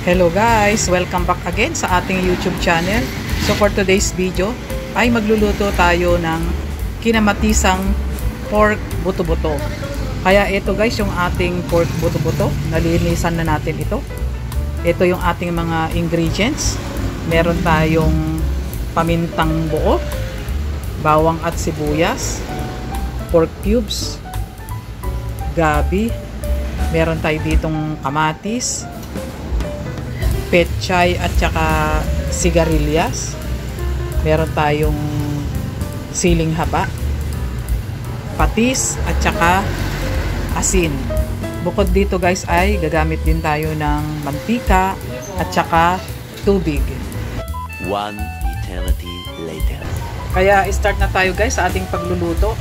Hello guys! Welcome back again sa ating YouTube channel. So for today's video ay magluluto tayo ng kinamatisang pork buto-buto. Kaya ito guys yung ating pork buto-buto. Nalinisan na natin ito. Ito yung ating mga ingredients. Meron tayong pamintang buo, bawang at sibuyas, pork cubes, gabi, meron tayo ditong kamatis, petchay at saka sigarilyas. Meron tayong siling haba, patis at saka asin. Bukod dito guys ay gagamit din tayo ng mantika at saka tubig. One eternity later. Kaya start na tayo guys sa ating pagluluto.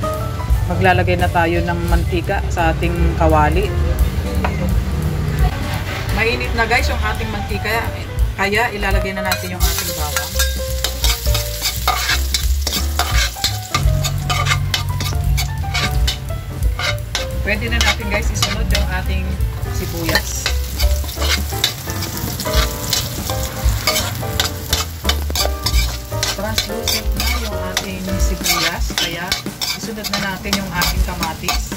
Maglalagay na tayo ng mantika sa ating kawali. Mainit na guys yung ating mantika, kaya ilalagay na natin yung ating bawang. Pwede na natin guys isunod yung ating sibuyas. Translucent na yung ating sibuyas, kaya isunod na natin yung ating kamatis.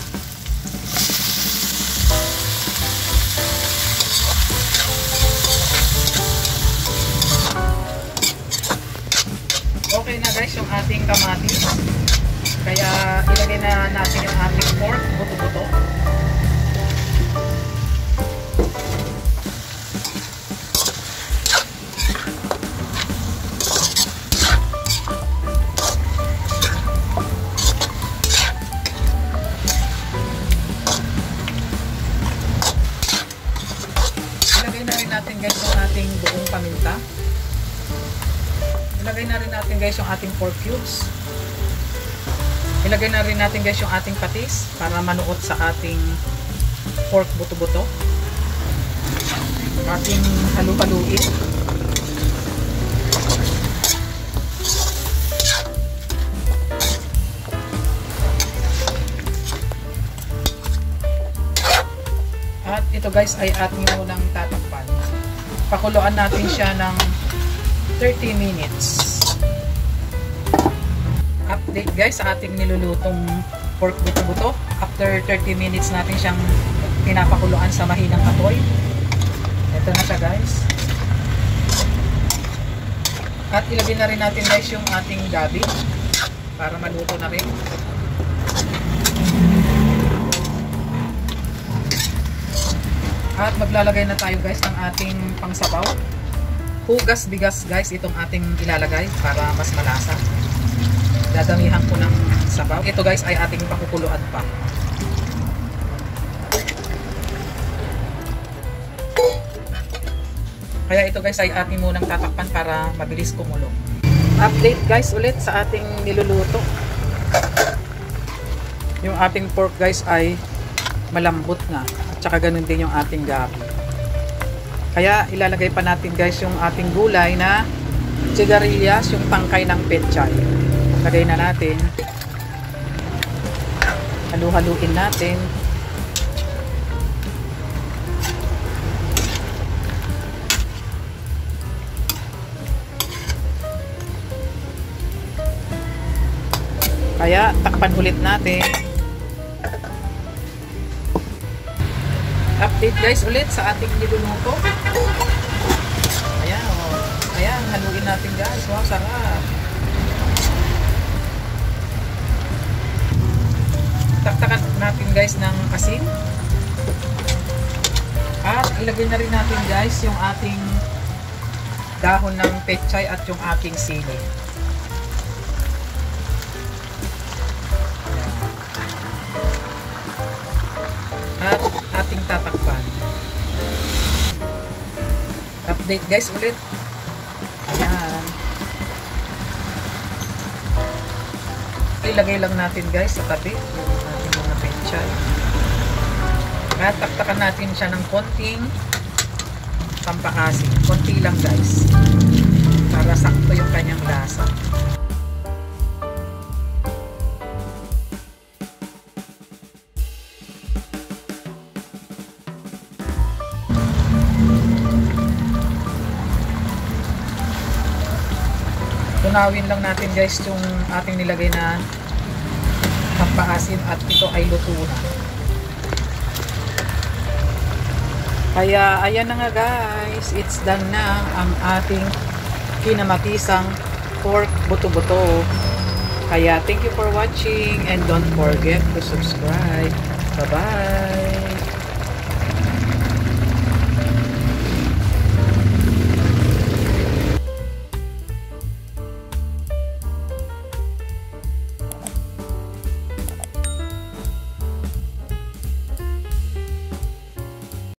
Okay na guys yung ating kamatis, kaya ilagay na natin yung ating pork buto-buto. Ilagay na rin natin guys yung ating buong paminta. Ilagay na rin natin guys yung ating pork cubes. Ilagay na rin natin guys yung ating patis para manuot sa ating pork buto-buto. Ating halu-haluin. At ito guys ay ating munang tatakpan. Pakuluan natin siya ng 30 minutes. Update guys sa ating nilulutong pork buto-buto. After 30 minutes natin siyang pinapakuluan sa mahinang apoy. Ito na siya guys. At ilagay na rin natin guys yung ating gabi para maluto na rin. At maglalagay na tayo guys ng ating pangsabaw. Hugas bigas guys itong ating ilalagay para mas malasa. Dadamihan ko ng sabaw. Ito guys ay ating pakukuluan pa. Kaya ito guys ay ating munang tatakpan para mabilis kumulo. Update guys ulit sa ating niluluto. Yung ating pork guys ay malambot na. At saka ganun din yung ating gabi. Kaya ilalagay pa natin guys yung ating gulay na sigarilyas, yung tangkay ng petchay. Lagay na natin. Halu-haluin natin. Kaya takpan ulit natin. Update guys ulit sa ating niluluto. Ayan o. Ayan, haluin natin guys. Wow, sarap. Taktakan natin guys ng asin. At ilagay na rin natin guys yung ating dahon ng petchay at yung ating sili. At ating tatakpan. Update guys ulit. Ayan. Ilagay lang natin guys sa tabi yung ating mga petchay. At taktakan natin siya ng konting pampaasim. Konti lang guys. Para sakto yung kanyang lasa. unawin lang natin guys yung ating nilagay na pampaasim at ito ay luto na. Kaya ayan na nga guys, it's done na ang ating kinamatisang pork buto-buto. Kaya thank you for watching and don't forget to subscribe. Bye-bye!